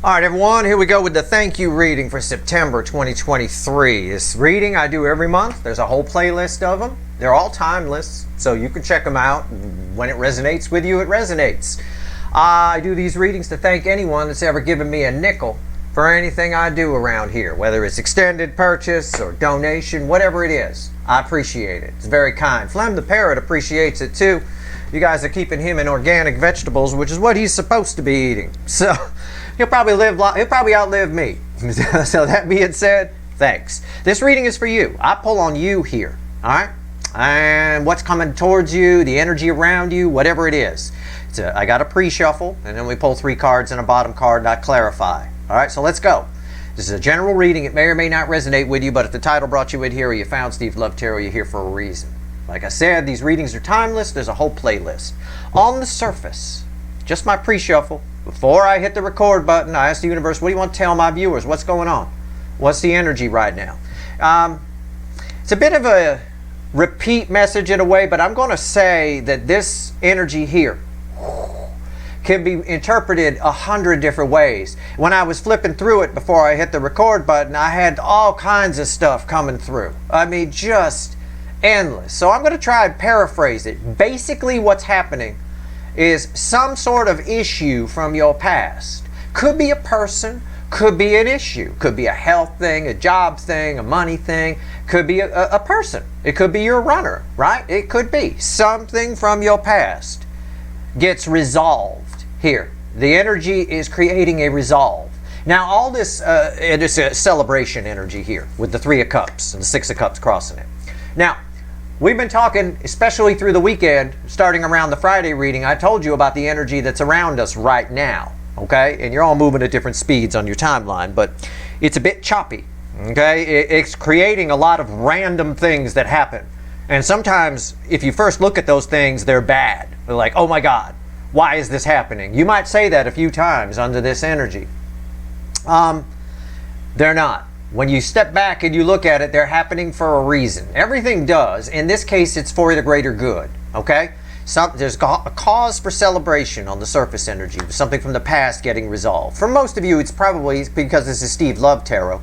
All right, everyone, here we go with the thank you reading for September 2023. This reading I do every month. There's a whole playlist of them. They're all timeless, so you can check them out. When it resonates with you, it resonates. I do these readings to thank anyone that's ever given me a nickel for anything I do around here, whether it's extended purchase or donation, whatever it is. I appreciate it. It's very kind. Flem the parrot appreciates it too. You guys are keeping him in organic vegetables, which is what he's supposed to be eating. So he'll probably outlive me. So that being said, thanks. This reading is for you. I pull on you here, all right? And what's coming towards you, the energy around you, whatever it is. I got a pre-shuffle, and then we pull 3 cards and a bottom card, and I clarify. All right, so let's go. This is a general reading. It may or may not resonate with you, but if the title brought you in here or you found Steve Love Tarot, you're here for a reason. Like I said, these readings are timeless. There's a whole playlist. On the surface, just my pre-shuffle, before I hit the record button, I asked the universe, what do you want to tell my viewers? What's going on? What's the energy right now? It's a bit of a repeat message in a way, but I'm going to say that this energy here can be interpreted 100 different ways. When I was flipping through it before I hit the record button, I had all kinds of stuff coming through. I mean, just endless. So I'm going to try and paraphrase it. Basically, what's happening is some sort of issue from your past. Could be a person, could be an issue, could be a health thing, a job thing, a money thing, could be a person. It could be your runner, right? It could be something from your past gets resolved here. The energy is creating a resolve. Now all this, it is a celebration energy here with the 3 of Cups and the 6 of Cups crossing it. Now, we've been talking, especially through the weekend, starting around the Friday reading, I told you about the energy that's around us right now, okay? And you're all moving at different speeds on your timeline, but it's a bit choppy, okay? It's creating a lot of random things that happen. And sometimes, if you first look at those things, they're bad. They're like, oh my God, why is this happening? You might say that a few times under this energy. They're not. When you step back and you look at it, they're happening for a reason. Everything does. In this case, it's for the greater good. Okay? There's a cause for celebration on the surface energy. Something from the past getting resolved. For most of you, it's probably, because this is Steve Love Tarot,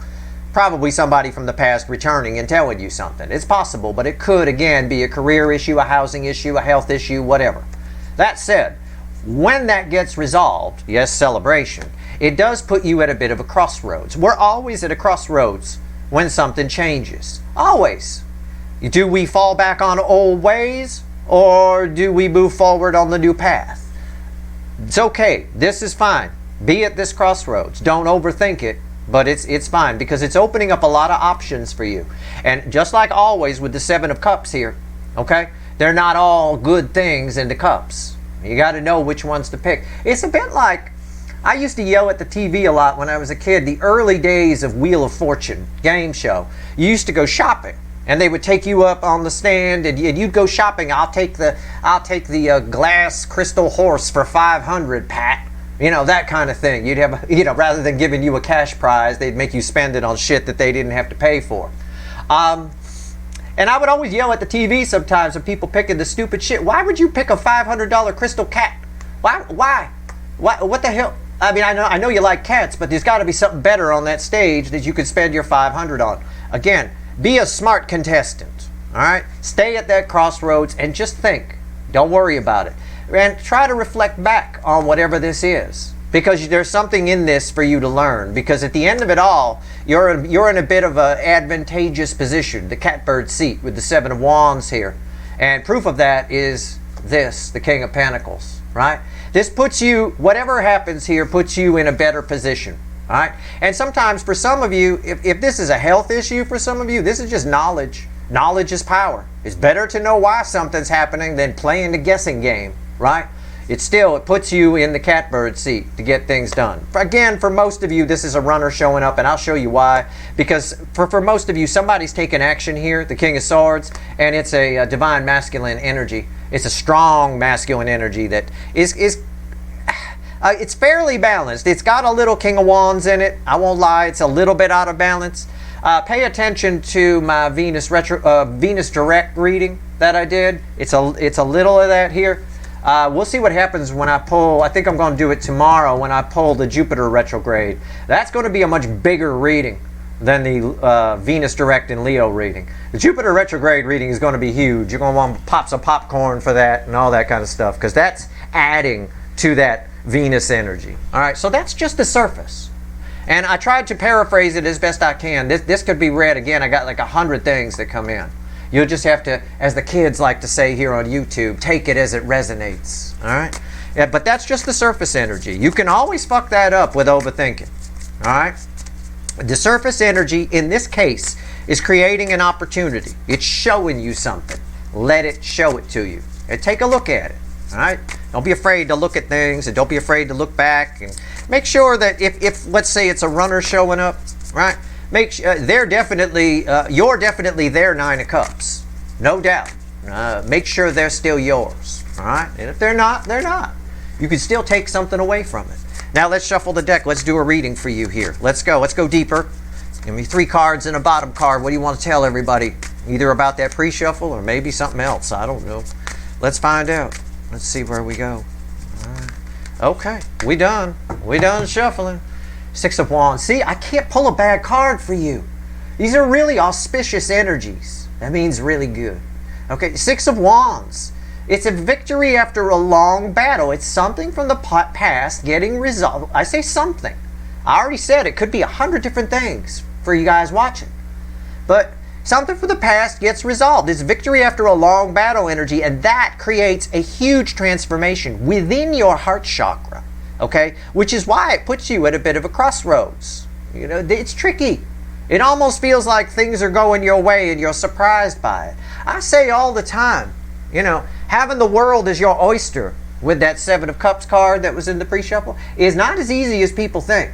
probably somebody from the past returning and telling you something. It's possible, but it could, again, be a career issue, a housing issue, a health issue, whatever. That said, when that gets resolved, yes, celebration, it does put you at a bit of a crossroads. We're always at a crossroads when something changes. Always. Do we fall back on old ways, or do we move forward on the new path? It's okay. This is fine. Be at this crossroads. Don't overthink it, but it's fine, because it's opening up a lot of options for you. And just like always with the 7 of Cups here, okay, they're not all good things in the cups. You got to know which ones to pick. It's a bit like, I used to yell at the TV a lot when I was a kid, the early days of Wheel of Fortune game show. You used to go shopping, and they would take you up on the stand, and you'd go shopping. I'll take the glass crystal horse for 500, Pat. You know, that kind of thing. You'd have, you know, rather than giving you a cash prize, they'd make you spend it on shit that they didn't have to pay for. And I would always yell at the TV sometimes when people picking the stupid shit. Why would you pick a $500 crystal cat? Why? What the hell? I mean, I know you like cats, but there's got to be something better on that stage that you could spend your $500 on. Again, be a smart contestant, all right? Stay at that crossroads and just think. Don't worry about it. And try to reflect back on whatever this is, because there's something in this for you to learn. Because at the end of it all, you're in a bit of an advantageous position, the catbird seat with the 7 of Wands here. And proof of that is this, the King of Pentacles, right? This puts you, whatever happens here, puts you in a better position, all right? And sometimes for some of you, if this is a health issue for some of you, this is just knowledge. Knowledge is power. It's better to know why something's happening than playing the guessing game, right? It puts you in the catbird seat to get things done. Again, for most of you, this is a runner showing up, and I'll show you why. Because for most of you, somebody's taking action here, the King of Swords, and it's a divine masculine energy. It's a strong masculine energy that is it's fairly balanced. It's got a little King of Wands in it. I won't lie, it's a little bit out of balance. Pay attention to my Venus Direct reading that I did. It's a little of that here. We'll see what happens when I pull. I think I'm going to do it tomorrow when I pull the Jupiter retrograde. That's going to be a much bigger reading than the Venus direct in Leo reading. The Jupiter retrograde reading is going to be huge. You're going to want to pop some popcorn for that and all that kind of stuff, because that's adding to that Venus energy. All right, so that's just the surface. And I tried to paraphrase it as best I can. This could be read again. I got like 100 things that come in. You'll just have to, as the kids like to say here on YouTube, take it as it resonates. All right? Yeah, but that's just the surface energy. You can always fuck that up with overthinking. All right? The surface energy in this case is creating an opportunity. It's showing you something. Let it show it to you. And take a look at it. All right? Don't be afraid to look at things, and don't be afraid to look back, and make sure that if let's say it's a runner showing up, right? Make sure you're definitely their 9 of Cups, no doubt. Make sure they're still yours. All right? And if they're not, they're not. You can still take something away from it. Now let's shuffle the deck. Let's do a reading for you here. Let's go. Let's go deeper. Give me 3 cards and a bottom card. What do you want to tell everybody? Either about that pre-shuffle or maybe something else. I don't know. Let's find out. Let's see where we go. All right. Okay, we done. We done shuffling. 6 of Wands. See, I can't pull a bad card for you. These are really auspicious energies. That means really good. Okay, 6 of Wands. It's a victory after a long battle. It's something from the past getting resolved. I say something. I already said it could be 100 different things for you guys watching. But something from the past gets resolved. It's victory after a long battle energy, and that creates a huge transformation within your heart chakra, okay? Which is why it puts you at a bit of a crossroads. You know, it's tricky. It almost feels like things are going your way and you're surprised by it. I say all the time, you know, having the world as your oyster with that 7 of Cups card that was in the pre-shuffle is not as easy as people think.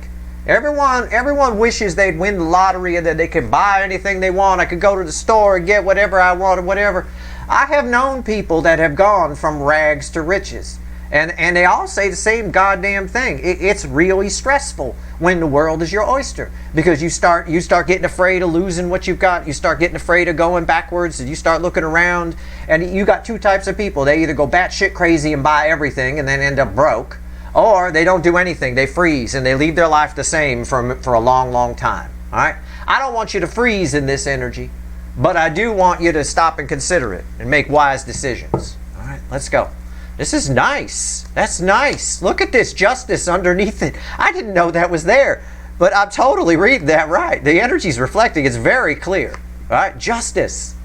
Everyone wishes they'd win the lottery and that they could buy anything they want. I could go to the store and get whatever I want or whatever. I have known people that have gone from rags to riches. And they all say the same goddamn thing. It's really stressful when the world is your oyster, because you start getting afraid of losing what you've got. You start getting afraid of going backwards, and you start looking around. And you got 2 types of people. They either go batshit crazy and buy everything and then end up broke, or they don't do anything. They freeze and they leave their life the same for a long, long time. All right? I don't want you to freeze in this energy, but I do want you to stop and consider it and make wise decisions. All right, let's go. This is nice. That's nice. Look at this justice underneath it. I didn't know that was there, but I'm totally reading that right. The energy's reflecting. It's very clear. All right, justice.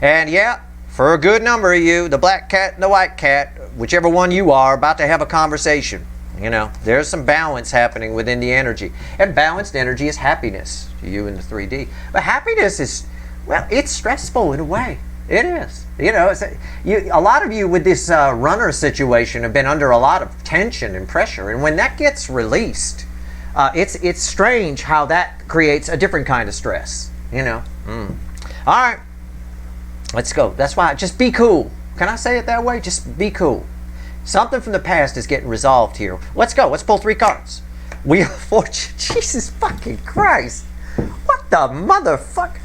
And yeah, for a good number of you, the black cat and the white cat, whichever one you are, about to have a conversation. You know, there's some balance happening within the energy. And balanced energy is happiness to you in the 3D. But happiness is, well, it's stressful in a way. It is. You know, a lot of you with this runner situation have been under a lot of tension and pressure. And when that gets released, it's strange how that creates a different kind of stress. You know. All right. Let's go. That's why, just be cool. Can I say it that way? Just be cool. Something from the past is getting resolved here. Let's go. Let's pull 3 cards. Wheel of Fortune. Jesus fucking Christ. What the motherfucker?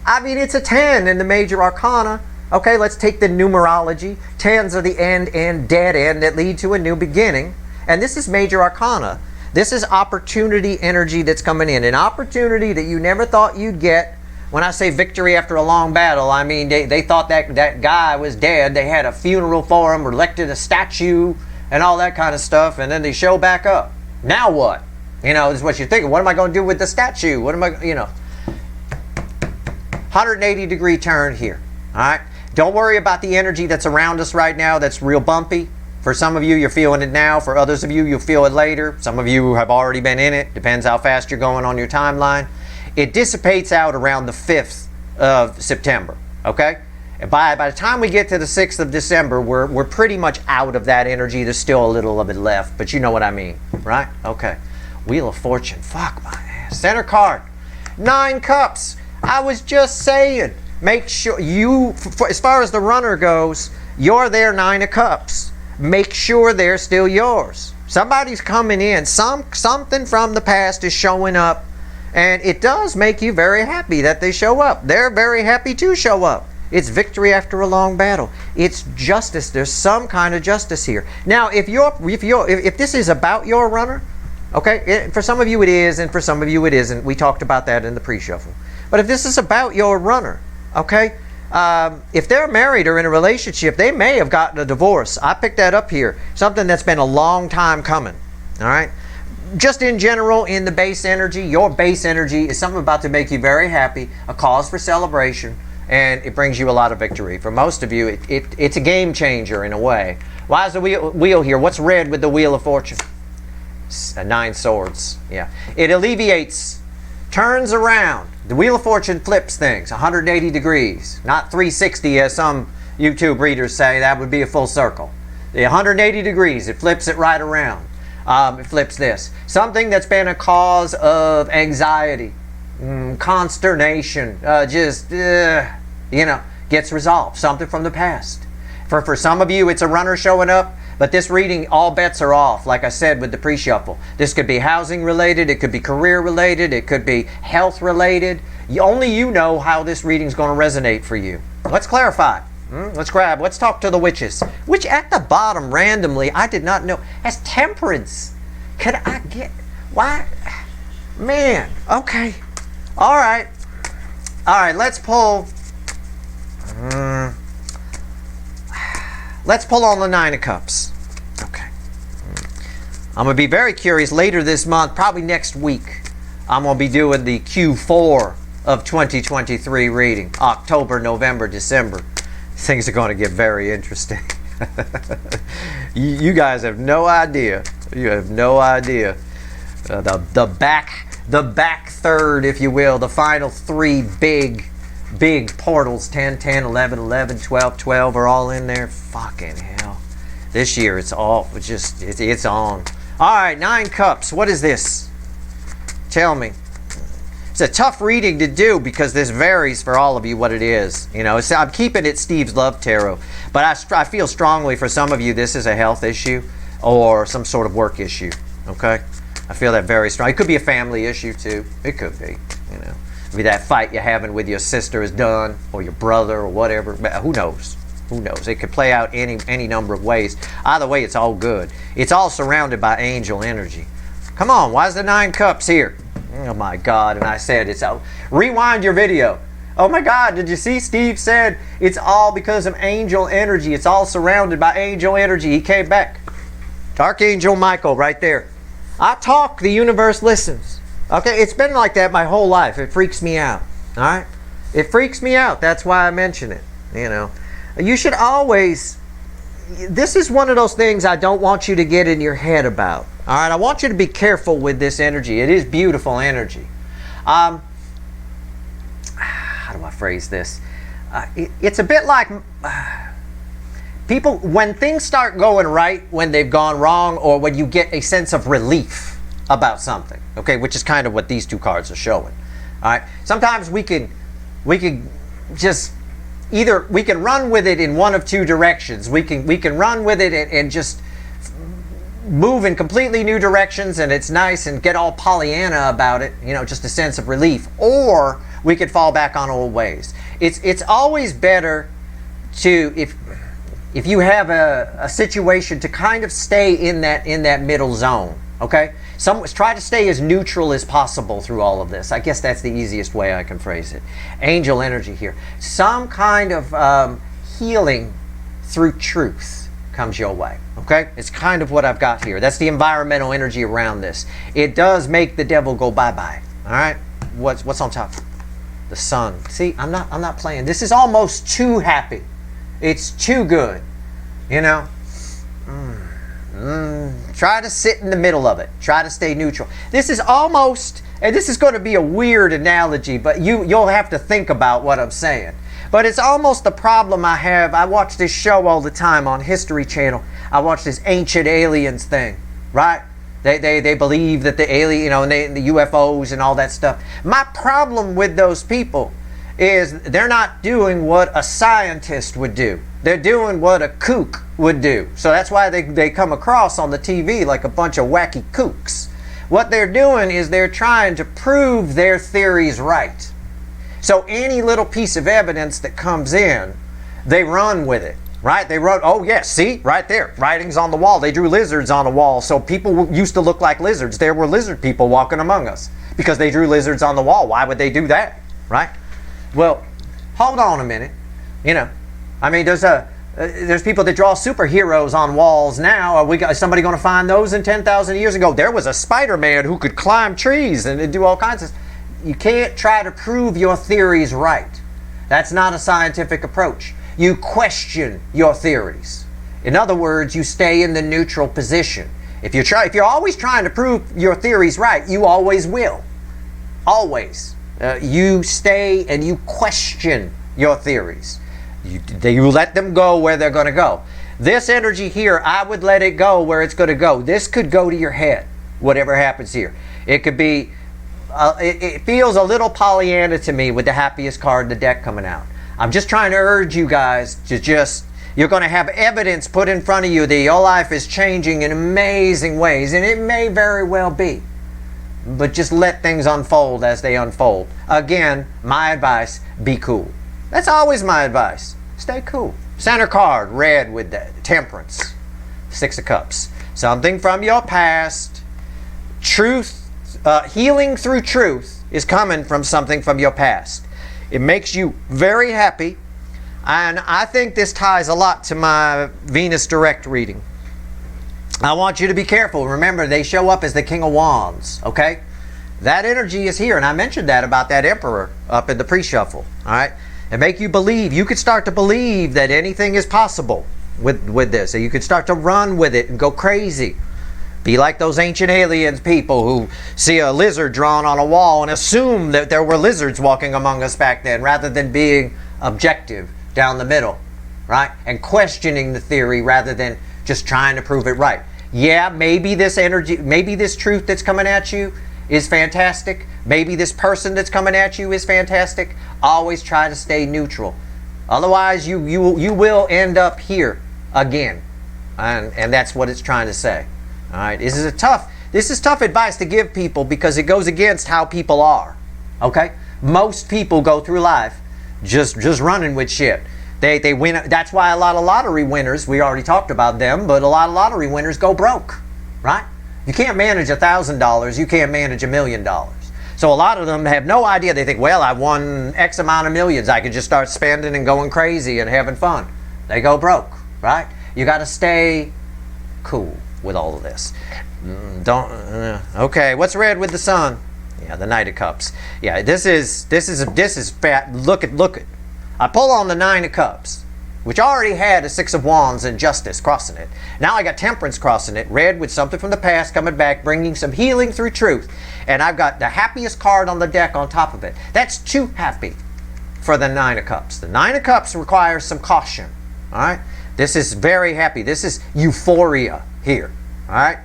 I mean, it's a 10 in the major arcana. Okay, let's take the numerology. 10s are the end and dead end that lead to a new beginning. And this is major arcana. This is opportunity energy that's coming in. An opportunity that you never thought you'd get. When I say victory after a long battle, I mean they thought that guy was dead. They had a funeral for him, erected a statue, and all that kind of stuff. And then they show back up. Now what? You know, this is what you're thinking. What am I going to do with the statue? What am I, you know. 180-degree turn here. All right? Don't worry about the energy that's around us right now that's real bumpy. For some of you, you're feeling it now. For others of you, you'll feel it later. Some of you have already been in it. Depends how fast you're going on your timeline. It dissipates out around the 5th of September. Okay? And by the time we get to the 6th of December, we're pretty much out of that energy. There's still a little of it left, but you know what I mean. Right? Okay. Wheel of Fortune. Fuck my ass. Center card. 9 cups. I was just saying, make sure you, as far as the runner goes, you're their 9 of cups. Make sure they're still yours. Somebody's coming in. Something from the past is showing up, and it does make you very happy that they show up. They're very happy to show up. It's victory after a long battle. It's justice. There's some kind of justice here. Now, if this is about your runner, okay, for some of you it is, and for some of you it isn't. We talked about that in the pre-shuffle. But if this is about your runner, okay, if they're married or in a relationship, they may have gotten a divorce. I picked that up here. Something that's been a long time coming. All right. Just in general, in the base energy, your base energy is something about to make you very happy, a cause for celebration, and it brings you a lot of victory. For most of you, it's a game changer in a way. Why is the wheel here? What's red with the Wheel of Fortune? 9 swords. Yeah. It alleviates, turns around. The Wheel of Fortune flips things 180 degrees, not 360 as some YouTube readers say. That would be a full circle. The 180 degrees, it flips it right around. It flips this. Something that's been a cause of anxiety, consternation, gets resolved. Something from the past. For some of you, it's a runner showing up, but this reading, all bets are off, like I said with the pre-shuffle. This could be housing related, it could be career related, it could be health related. Only you know how this reading is going to resonate for you. Let's clarify. Let's talk to the witches. Which at the bottom, randomly, I did not know, has temperance. Could I get, why? Man, okay. All right, let's pull. Let's pull on the 9 of Cups. Okay. I'm going to be very curious later this month, probably next week. I'm going to be doing the Q4 of 2023 reading. October, November, December. Things are going to get very interesting. You guys have no idea. You have no idea. The back third, if you will, the final 3 big portals, 10, 10, 11, 11, 12, 12 are all in there. Fucking hell. This year it's all, it's on. All right, 9 Cups. What is this? Tell me. It's a tough reading to do because this varies for all of you what it is. You know, I'm keeping it Steve's Love Tarot. But I feel strongly for some of you this is a health issue or some sort of work issue. Okay? I feel that very strong. It could be a family issue too. It could be, you know. Maybe that fight you're having with your sister is done, or your brother, or whatever. But who knows? Who knows? It could play out any number of ways. Either way, it's all good. It's all surrounded by angel energy. Come on, why is the 9 Cups here? Oh my God! And I said it's out. Rewind your video. Oh my God! Did you see? Steve said it's all because of angel energy. It's all surrounded by angel energy. He came back. Archangel Michael, right there. I talk, the universe listens. Okay, it's been like that my whole life. It freaks me out. All right, it freaks me out. That's why I mention it. You know, you should always. This is one of those things I don't want you to get in your head about. All right, I want you to be careful with this energy. It is beautiful energy. How do I phrase this? It's a bit like people, when things start going right, when they've gone wrong, or when you get a sense of relief about something, okay, which is kind of what these 2 cards are showing. All right, sometimes we can just either we can run with it in one of 2 directions. We can run with it and just move in completely new directions, and it's nice and get all Pollyanna about it, you know, just a sense of relief. Or we could fall back on old ways. It's always better to, if you have a situation, to kind of stay in that middle zone. Okay, try to stay as neutral as possible through all of this. I guess that's the easiest way I can phrase it. Angel energy here. Some kind of healing through truth comes your way. Okay, it's kind of what I've got here. That's the environmental energy around this. It does make the devil go bye-bye. All right, what's on top? The sun. See, I'm not playing. This is almost too happy. It's too good. You know. Try to sit in the middle of it. Try to stay neutral. This is almost, and this is going to be a weird analogy, but you'll have to think about what I'm saying. But it's almost the problem I have. I watch this show all the time on History Channel. I watch this Ancient Aliens thing, right? They believe that the alien, you know, and the UFOs and all that stuff. My problem with those people is they're not doing what a scientist would do. They're doing what a kook would do. So that's why they come across on the TV like a bunch of wacky kooks. What they're doing is they're trying to prove their theories right. So any little piece of evidence that comes in, they run with it, right? They wrote, oh yes, see, right there, writings on the wall. They drew lizards on the wall, so people used to look like lizards. There were lizard people walking among us because they drew lizards on the wall. Why would they do that, right? Well, hold on a minute. I mean, there's people that draw superheroes on walls now. Is somebody going to find those in 10,000 years ago? There was a Spider-Man who could climb trees and do all kinds of stuff. You can't try to prove your theories right. That's not a scientific approach. You question your theories. In other words, you stay in the neutral position. If you're always trying to prove your theories right, you always will. Always. You stay and you question your theories. You let them go where they're going to go. This energy here, I would let it go where it's going to go. This could go to your head, whatever happens here. It could be, it feels a little Pollyanna to me with the happiest card in the deck coming out. I'm just trying to urge you guys to you're going to have evidence put in front of you that your life is changing in amazing ways, and it may very well be. But just let things unfold as they unfold. Again, my advice, be cool. That's always my advice. Stay cool. Center card, red with the temperance. 6 of Cups. Something from your past. Truth, healing through truth is coming from something from your past. It makes you very happy. And I think this ties a lot to my Venus direct reading. I want you to be careful. Remember, they show up as the King of Wands, okay? That energy is here, and I mentioned that about that Emperor up in the pre-shuffle, all right? And make you believe. You could start to believe that anything is possible with this. So you could start to run with it and go crazy. Be like those ancient aliens people who see a lizard drawn on a wall and assume that there were lizards walking among us back then, rather than being objective down the middle, right? And questioning the theory rather than just trying to prove it right. Yeah, maybe this energy, maybe this truth that's coming at you is fantastic. Maybe this person that's coming at you is fantastic. Always try to stay neutral. Otherwise, you will end up here again. And that's what it's trying to say. All right, this is tough advice to give people because it goes against how people are. Okay? Most people go through life just running with shit. They win. That's why a lot of lottery winners, we already talked about them, but a lot of lottery winners go broke, right? You can't manage $1,000, you can't manage $1 million. So a lot of them have no idea. They think, well, I won X amount of millions. I could just start spending and going crazy and having fun. They go broke, right? You got to stay cool with all of this. Okay, what's red with the sun? Yeah, the Knight of Cups. Yeah, this is fat. Look at. I pull on the 9 of Cups, which already had a 6 of Wands and Justice crossing it. Now I got Temperance crossing it, red with something from the past coming back, bringing some healing through truth. And I've got the happiest card on the deck on top of it. That's too happy for the 9 of Cups. The 9 of Cups requires some caution, all right? This is very happy. This is euphoria here, all right?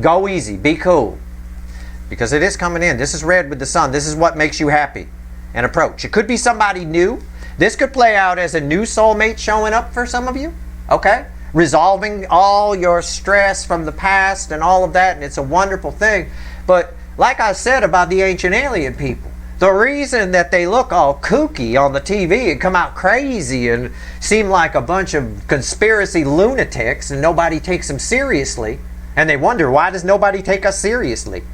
Go easy, be cool, because it is coming in. This is red with the sun. This is what makes you happy. And approach. It could be somebody new. This could play out as a new soulmate showing up for some of you, okay? Resolving all your stress from the past and all of that, and it's a wonderful thing. But like I said about the ancient alien people, the reason that they look all kooky on the TV and come out crazy and seem like a bunch of conspiracy lunatics and nobody takes them seriously, and they wonder, why does nobody take us seriously?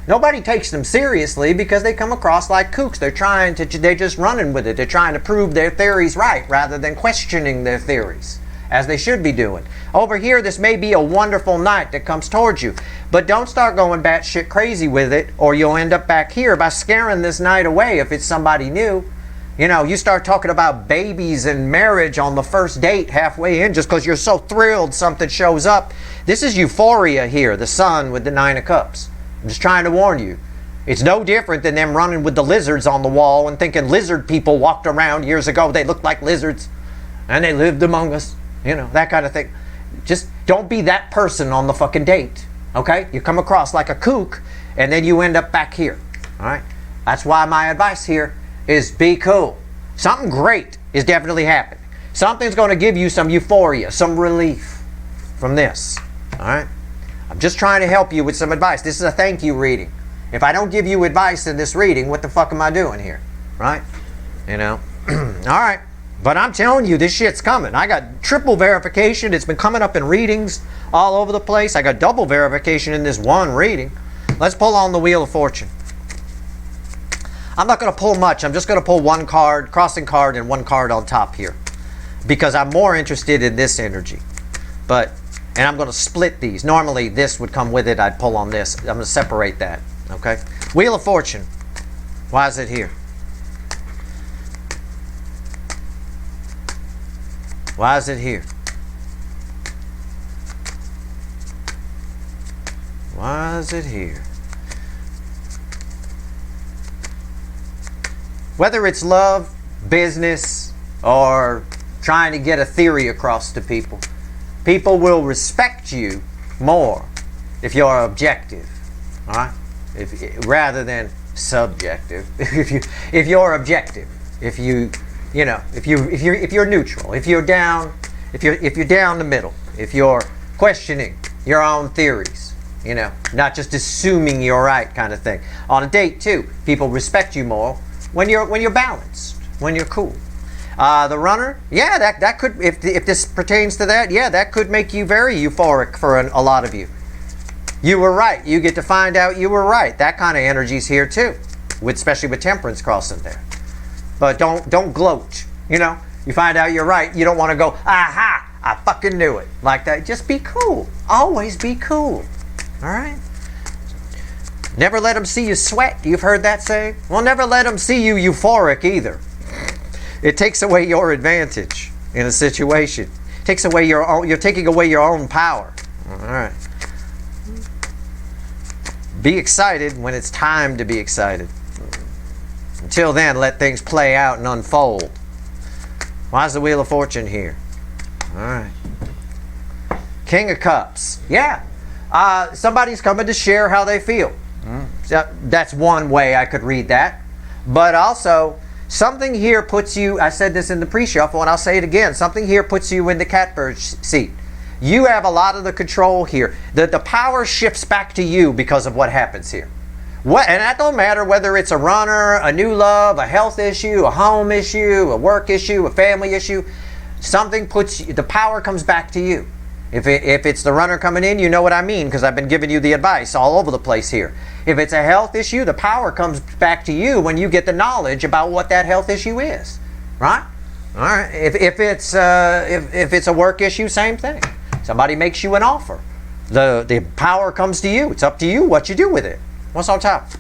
Nobody takes them seriously because they come across like kooks. They're just running with it. They're trying to prove their theories right rather than questioning their theories, as they should be doing. Over here, this may be a wonderful night that comes towards you, but don't start going batshit crazy with it, or you'll end up back here by scaring this night away if it's somebody new. You know, you start talking about babies and marriage on the first date halfway in just because you're so thrilled something shows up. This is euphoria here, the sun with the 9 of Cups. I'm just trying to warn you. It's no different than them running with the lizards on the wall and thinking lizard people walked around years ago. They looked like lizards and they lived among us. You know, that kind of thing. Just don't be that person on the fucking date. Okay? You come across like a kook and then you end up back here. All right? That's why my advice here is be cool. Something great is definitely happening. Something's going to give you some euphoria, some relief from this. All right? I'm just trying to help you with some advice. This is a thank you reading. If I don't give you advice in this reading, what the fuck am I doing here? right? You know? All right. But I'm telling you, this shit's coming. I got triple verification. It's been coming up in readings all over the place. I got double verification in this one reading. Let's pull on the Wheel of Fortune. I'm not going to pull much. I'm just going to pull one card, crossing card, and one card on top here. Because I'm more interested in this energy. And I'm going to split these. Normally, this would come with it. I'd pull on this. I'm going to separate that. Okay? Wheel of Fortune. Why is it here? Why is it here? Why is it here? Whether it's love, business, or trying to get a theory across to people, people will respect you more if you're objective, all right? Rather than subjective. if you're objective, if you're neutral, if you're down the middle, if you're questioning your own theories, not just assuming you're right kind of thing. On a date too, people respect you more when you're balanced, when you're cool. The runner, yeah, that could, if this pertains to that, yeah, that could make you very euphoric for a lot of you. You were right. You get to find out you were right. That kind of energy's here too, especially with Temperance crossing there. But don't gloat. You find out you're right. You don't want to go, aha, I fucking knew it, like that. Just be cool. Always be cool. All right. Never let them see you sweat. You've heard that saying? Well, never let them see you euphoric either. It takes away your advantage in a situation. It takes away you're taking away your own power. All right. Be excited when it's time to be excited. Until then, let things play out and unfold. Why is the Wheel of Fortune here? All right. King of Cups. Yeah. Somebody's coming to share how they feel. That's one way I could read that. But also, something here puts you, I said this in the pre-shuffle and I'll say it again, something here puts you in the catbird seat. You have a lot of the control here. The power shifts back to you because of what happens here. And that don't matter whether it's a runner, a new love, a health issue, a home issue, a work issue, a family issue. Something puts you, the power comes back to you. If it's the runner coming in, you know what I mean, because I've been giving you the advice all over the place here. If it's a health issue, the power comes back to you when you get the knowledge about what that health issue is, right? All right. If it's a work issue, same thing. Somebody makes you an offer. The power comes to you. It's up to you what you do with it. What's on top?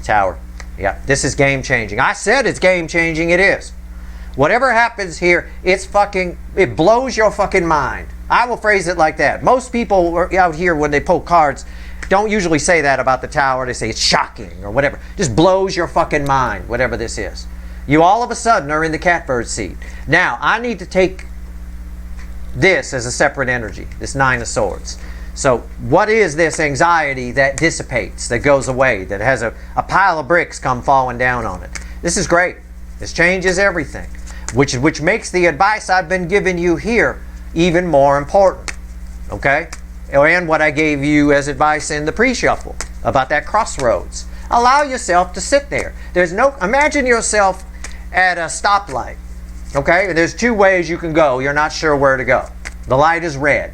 Tower. Yeah, this is game changing. I said it's game changing. It is. Whatever happens here, it blows your fucking mind. I will phrase it like that. Most people out here, when they pull cards, don't usually say that about the Tower. They say it's shocking or whatever. Just blows your fucking mind, whatever this is. You all of a sudden are in the catbird seat. Now, I need to take this as a separate energy, this Nine of Swords. So what is this anxiety that dissipates, that goes away, that has a pile of bricks come falling down on it? This is great. This changes everything, which makes the advice I've been giving you here even more important, okay? And what I gave you as advice in the pre-shuffle about that crossroads. Allow yourself to sit there. Imagine yourself at a stoplight, okay? There's two ways you can go. You're not sure where to go. The light is red.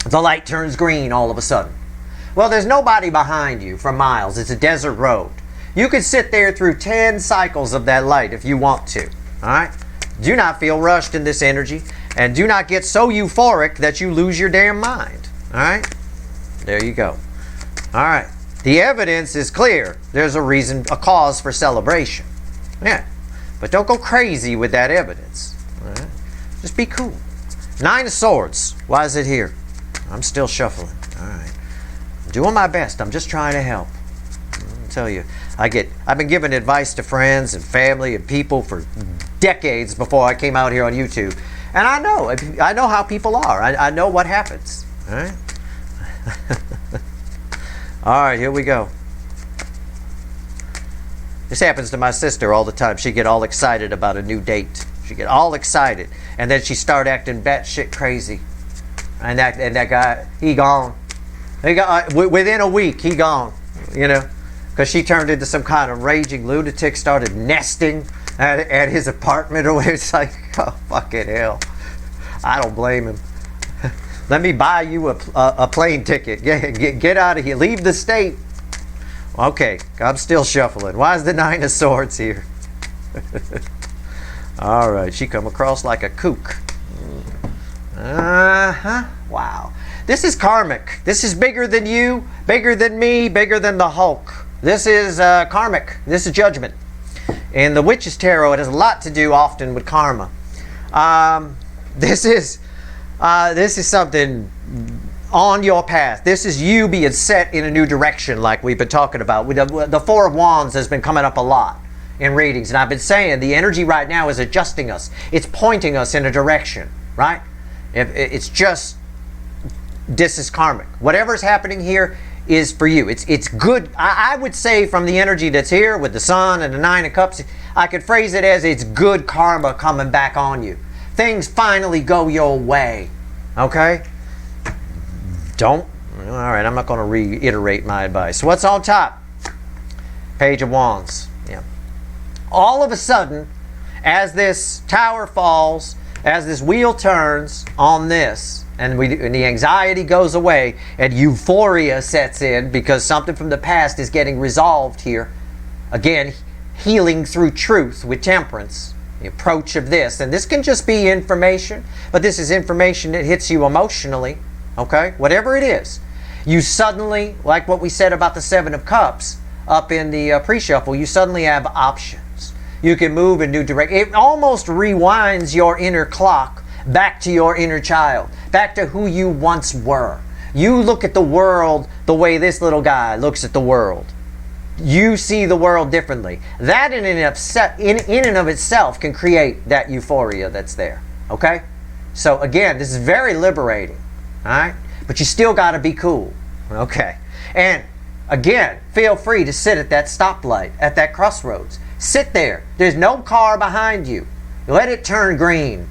The light turns green all of a sudden. Well, there's nobody behind you for miles. It's a desert road. You could sit there through 10 cycles of that light if you want to, all right? Do not feel rushed in this energy, and do not get so euphoric that you lose your damn mind, all right? There you go. All right. The evidence is clear. There's a cause for celebration. Yeah. But don't go crazy with that evidence, all right? Just be cool. Nine of Swords. Why is it here? I'm still shuffling. All right. I'm doing my best. I'm just trying to help. I'll tell you, I've been giving advice to friends and family and people for decades before I came out here on YouTube. And I know how people are. I know what happens. All right. All right, here we go. This happens to my sister all the time. She get all excited about a new date. She get all excited, and then she start acting batshit crazy. And that guy, he gone. Within a week, he gone. because she turned into some kind of raging lunatic, started nesting at his apartment or whatever. It's like, oh, fucking hell. I don't blame him. Let me buy you a plane ticket. Get out of here. Leave the state. Okay, I'm still shuffling. Why is the Nine of Swords here? All right, she come across like a kook. Wow. This is karmic. This is bigger than you, bigger than me, bigger than the Hulk. This is karmic. This is judgment. In the Witch's Tarot, it has a lot to do often with karma. This is something on your path. This is you being set in a new direction, like we've been talking about. The Four of Wands has been coming up a lot in readings, and I've been saying the energy right now is adjusting us. It's pointing us in a direction, right? It's just, this is karmic. Whatever's happening here is for you. It's good. I would say from the energy that's here with the Sun and the Nine of Cups, I could phrase it as it's good karma coming back on you. Things finally go your way. Okay? All right, I'm not going to reiterate my advice. What's on top? Page of Wands. Yeah. All of a sudden, as this tower falls, as this wheel turns on this, and the anxiety goes away, and euphoria sets in because something from the past is getting resolved here. Again, healing through truth with temperance. The approach of this. And this can just be information, but this is information that hits you emotionally. Okay? Whatever it is. You suddenly, like what we said about the Seven of Cups up in the pre-shuffle, you suddenly have options. You can move in new direction. It almost rewinds your inner clock back to your inner child, back to who you once were. You look at the world the way this little guy looks at the world. You see the world differently. That in and of itself can create that euphoria that's there. Okay? So again, this is very liberating. Alright? But you still got to be cool. Okay? And again, feel free to sit at that stoplight, at that crossroads. Sit there. There's no car behind you. Let it turn green.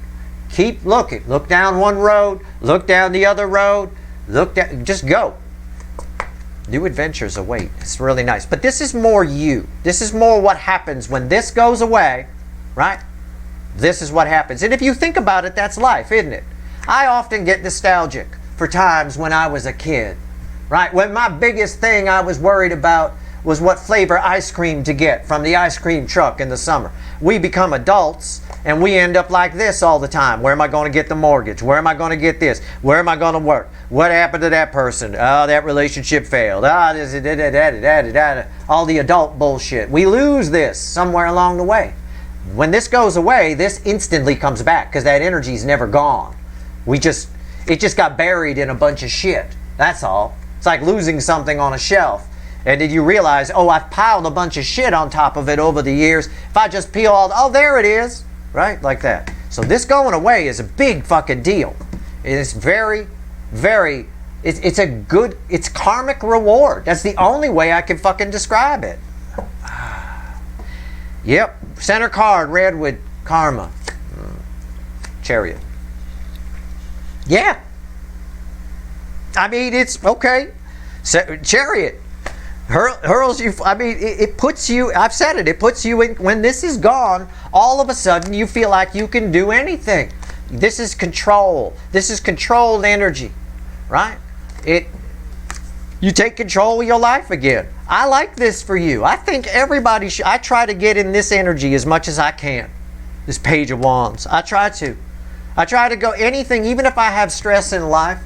Keep looking. Look down one road. Look down the other road. Look down. Just go. New adventures await. It's really nice. But this is more you. This is more what happens when this goes away. Right? This is what happens. And if you think about it, that's life, isn't it? I often get nostalgic for times when I was a kid. Right? When my biggest thing I was worried about was what flavor ice cream to get from the ice cream truck in the summer. We become adults and we end up like this all the time. Where am I going to get the mortgage? Where am I going to get this? Where am I going to work? What happened to that person? Oh, that relationship failed. All the adult bullshit. We lose this somewhere along the way. When this goes away, this instantly comes back because that energy is never gone. It just got buried in a bunch of shit. That's all. It's like losing something on a shelf. And did you realize, oh, I've piled a bunch of shit on top of it over the years. If I just peel all, oh, there it is. Right? Like that. So this going away is a big fucking deal. It's very, very, it's karmic reward. That's the only way I can fucking describe it. Yep. Center card, red with karma. Chariot. Yeah. I mean, it's okay. Chariot. Hurls you, I mean, it puts you, I've said it, it puts you in, when this is gone, all of a sudden you feel like you can do anything. This is control. This is controlled energy, right? You take control of your life again. I like this for you. I think everybody should, I try to get in this energy as much as I can. This Page of Wands. I try to go anything, even if I have stress in life,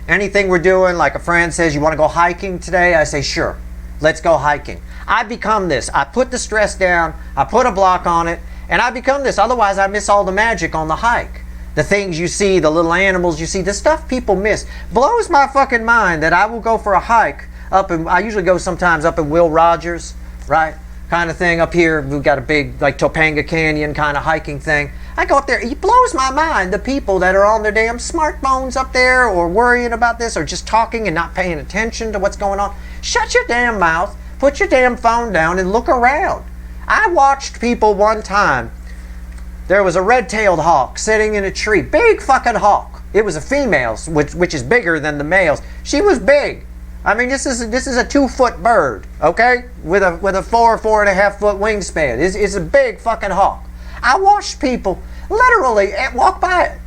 anything we're doing, like a friend says, you want to go hiking today? I say, sure. Let's go hiking. I become this. I put the stress down, I put a block on it, and I become this. Otherwise, I miss all the magic on the hike. The things you see, the little animals you see, the stuff people miss. Blows my fucking mind that I will go for a hike up in, I usually go sometimes up in Will Rogers, right? Kind of thing up here. We've got a big, like Topanga Canyon kind of hiking thing. I go up there, it blows my mind, the people that are on their damn smartphones up there or worrying about this or just talking and not paying attention to what's going on. Shut your damn mouth, put your damn phone down and look around. I watched people one time, there was a red-tailed hawk sitting in a tree, big fucking hawk. It was a female, which is bigger than the males. She was big. I mean, this is a 2-foot bird, okay, with a 4.5 foot wingspan. It's a big fucking hawk. I watched people literally walk by it.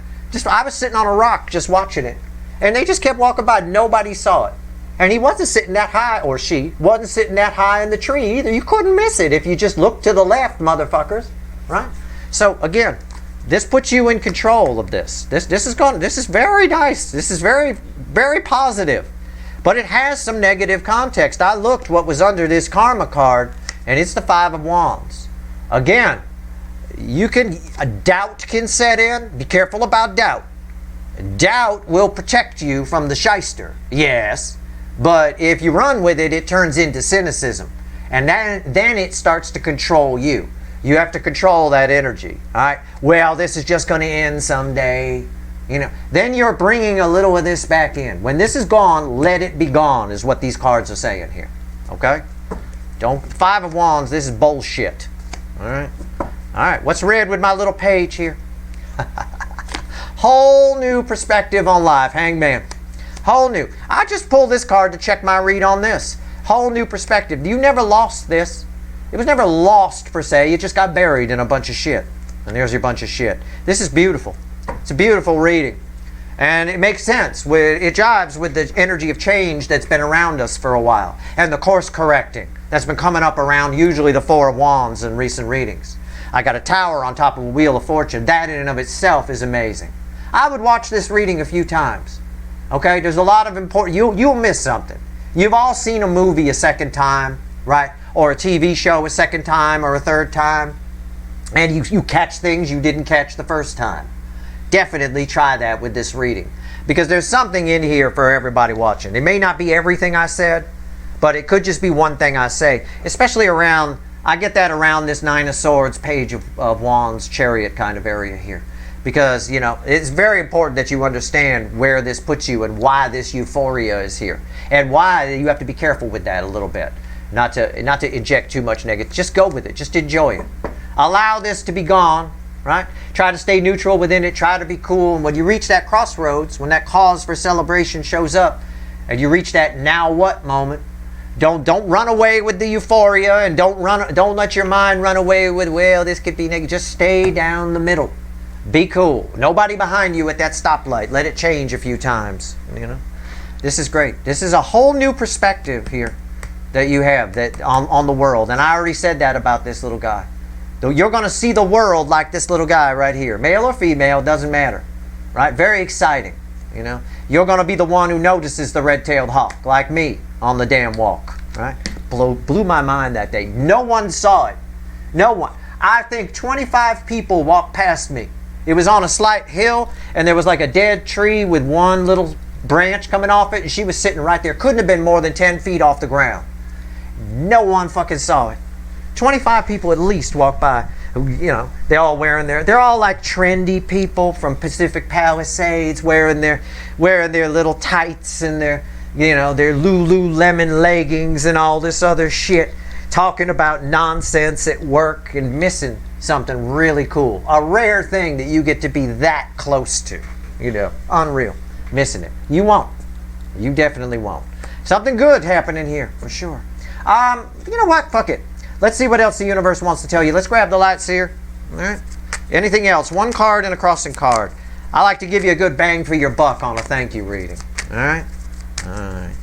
I was sitting on a rock just watching it, and they just kept walking by. Nobody saw it, and he wasn't sitting that high, or she wasn't sitting that high in the tree either. You couldn't miss it if you just looked to the left, motherfuckers, right? So again, this puts you in control of this. This is very nice. This is very, very positive. But it has some negative context. I looked what was under this karma card, and it's the 5 of Wands. Again, doubt can set in. Be careful about doubt. Doubt will protect you from the shyster, yes. But if you run with it, it turns into cynicism. And then it starts to control you. You have to control that energy. All right? Well, this is just going to end someday. You know, then you're bringing a little of this back in. When this is gone, let it be gone, is what these cards are saying here. Okay? 5 of Wands, this is bullshit. All right? All right, what's red with my little page here? Whole new perspective on life, Hangman. Whole new. I just pulled this card to check my read on this. Whole new perspective. You never lost this. It was never lost, per se. It just got buried in a bunch of shit. And there's your bunch of shit. This is beautiful. It's a beautiful reading. And it makes sense. It jives with the energy of change that's been around us for a while. And the course correcting that's been coming up around usually the 4 of Wands in recent readings. I got a tower on top of a Wheel of Fortune. That in and of itself is amazing. I would watch this reading a few times. Okay? There's a lot of important... You'll miss something. You've all seen a movie a second time, right? Or a TV show a second time or a third time. And you catch things you didn't catch the first time. Definitely try that with this reading, because there's something in here for everybody watching. It may not be everything I said, but it could just be one thing I say, especially around, I get that around this 9 of Swords, Page of Wands, Chariot kind of area here, because, you know, it's very important that you understand where this puts you and why this euphoria is here, and why you have to be careful with that a little bit, not to inject too much negative. Just go with it. Just enjoy it. Allow this to be gone. Right? Try to stay neutral within it. Try to be cool. And when you reach that crossroads, when that cause for celebration shows up, and you reach that now what moment, don't run away with the euphoria, and don't let your mind run away with, well, this could be negative. Just stay down the middle. Be cool. Nobody behind you at that stoplight. Let it change a few times. You know, this is great. This is a whole new perspective here that you have that on the world. And I already said that about this little guy. You're going to see the world like this little guy right here. Male or female, doesn't matter. Right? Very exciting. You know, you're going to be the one who notices the red-tailed hawk, like me, on the damn walk. Right? Blew my mind that day. No one saw it. No one. I think 25 people walked past me. It was on a slight hill, and there was like a dead tree with one little branch coming off it, and she was sitting right there. Couldn't have been more than 10 feet off the ground. No one fucking saw it. 25 people at least walk by. You know, they're all like trendy people from Pacific Palisades, wearing their little tights and their Lululemon leggings and all this other shit, talking about nonsense at work and missing something really cool. A rare thing that you get to be that close to. You know, unreal. Missing it. You won't. You definitely won't. Something good happening here, for sure. You know what? Fuck it. Let's see what else the universe wants to tell you. Let's grab the light seer. All right. Anything else? One card and a crossing card. I like to give you a good bang for your buck on a thank you reading. All right. All right.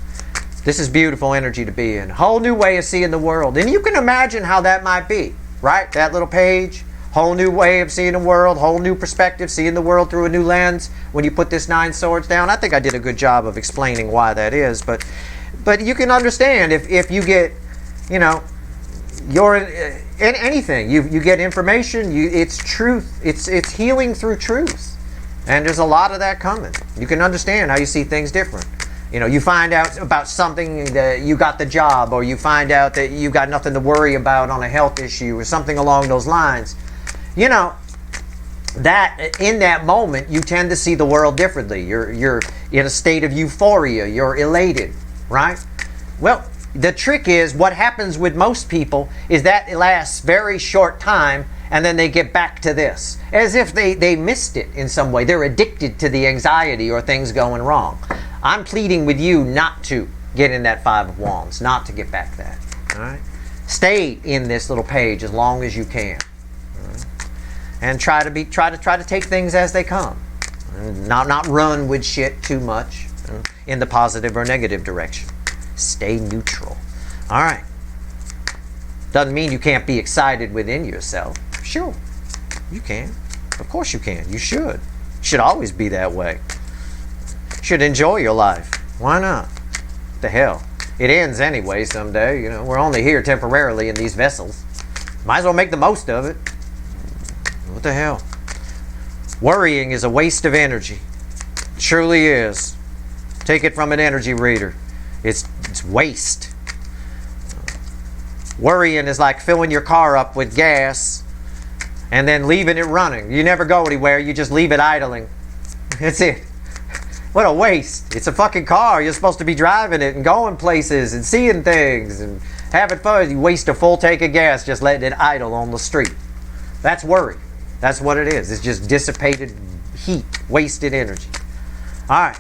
This is beautiful energy to be in. Whole new way of seeing the world. And you can imagine how that might be, right? That little page. Whole new way of seeing the world. Whole new perspective. Seeing the world through a new lens. When you put this 9 swords down. I think I did a good job of explaining why that is. But you can understand if you get, you know, you're in anything. You get information. It's truth. It's healing through truth. And there's a lot of that coming. You can understand how you see things different. You know, you find out about something that you got the job, or you find out that you got nothing to worry about on a health issue or something along those lines. You know, that in that moment you tend to see the world differently. You're in a state of euphoria. You're elated, right? Well, the trick is, what happens with most people is that it lasts very short time, and then they get back to this. As if they missed it in some way. They're addicted to the anxiety or things going wrong. I'm pleading with you not to get in that Five of Wands, not to get back that. All right? Stay in this little page as long as you can. All right? And try to take things as they come. And not run with shit too much in the positive or negative direction. Stay neutral. All right. Doesn't mean you can't be excited within yourself. Sure, you can. Of course you can. You should. Should always be that way. Should enjoy your life. Why not? What the hell? It ends anyway someday. You know, we're only here temporarily in these vessels. Might as well make the most of it. What the hell? Worrying is a waste of energy. It truly is. Take it from an energy reader. It's waste. Worrying is like filling your car up with gas and then leaving it running. You never go anywhere. You just leave it idling. That's it. What a waste. It's a fucking car. You're supposed to be driving it and going places and seeing things and having fun. You waste a full tank of gas just letting it idle on the street. That's worry. That's what it is. It's just dissipated heat, wasted energy. All right.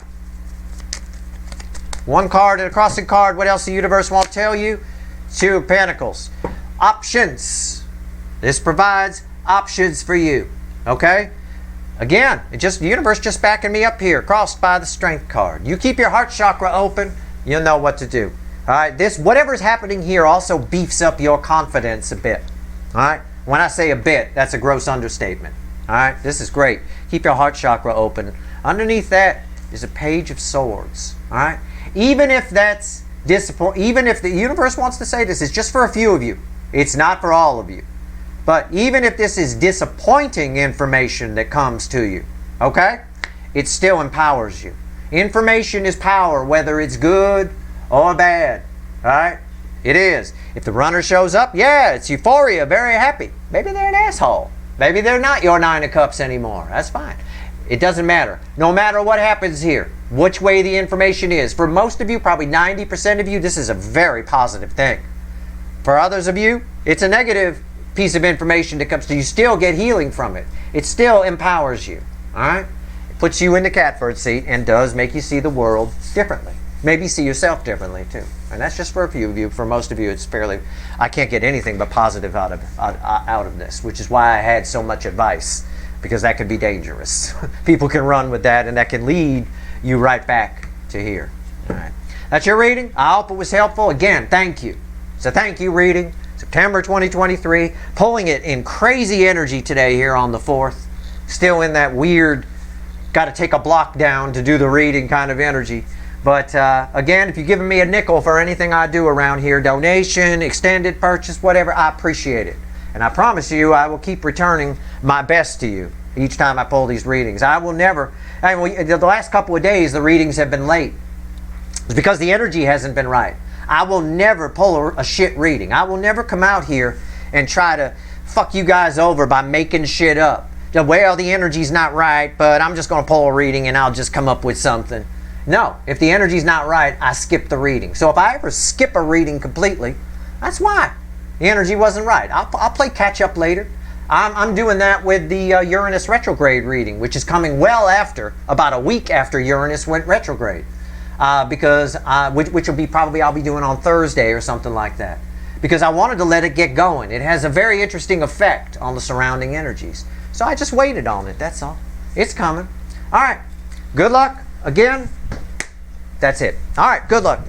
One card and a crossing card. What else the universe won't tell you? Two of Pentacles. Options. This provides options for you. Okay? Again, the universe just backing me up here. Crossed by the Strength card. You keep your heart chakra open, you'll know what to do. All right? Whatever's happening here also beefs up your confidence a bit. All right? When I say a bit, that's a gross understatement. All right? This is great. Keep your heart chakra open. Underneath that is a Page of Swords. All right? Even if that's disappointing, even if the universe wants to say this is just for a few of you, it's not for all of you. But even if this is disappointing information that comes to you, okay, it still empowers you. Information is power, whether it's good or bad. All right? It is. If the runner shows up, yeah, it's euphoria, very happy. Maybe they're an asshole. Maybe they're not your Nine of Cups anymore. That's fine. It doesn't matter. No matter what happens here, which way the information is. For most of you, probably 90% of you, this is a very positive thing. For others of you, it's a negative piece of information that comes to you. Still get healing from it. It still empowers you. All right? It puts you in the catbird seat and does make you see the world differently. Maybe see yourself differently too. And that's just for a few of you. For most of you, it's fairly, I can't get anything but positive out of this, which is why I had so much advice, because that could be dangerous. People can run with that, and that can lead you right back to here. All right. That's your reading. I hope it was helpful. Again, thank you. It's a thank you reading. September 2023. Pulling it in crazy energy today here on the 4th. Still in that weird, got to take a block down to do the reading kind of energy. But again, if you're giving me a nickel for anything I do around here, donation, extended purchase, whatever, I appreciate it. And I promise you, I will keep returning my best to you each time I pull these readings. I will never, the last couple of days, the readings have been late. It's because the energy hasn't been right. I will never pull a shit reading. I will never come out here and try to fuck you guys over by making shit up. Well, the energy's not right, but I'm just going to pull a reading and I'll just come up with something. No, if the energy's not right, I skip the reading. So if I ever skip a reading completely, that's why. The energy wasn't right. I'll play catch up later. I'm doing that with the Uranus retrograde reading, which is coming well after, about a week after Uranus went retrograde. Which will be probably I'll be doing on Thursday or something like that. Because I wanted to let it get going. It has a very interesting effect on the surrounding energies. So I just waited on it, that's all. It's coming. All right. Good luck. Again, that's it. All right. Good luck.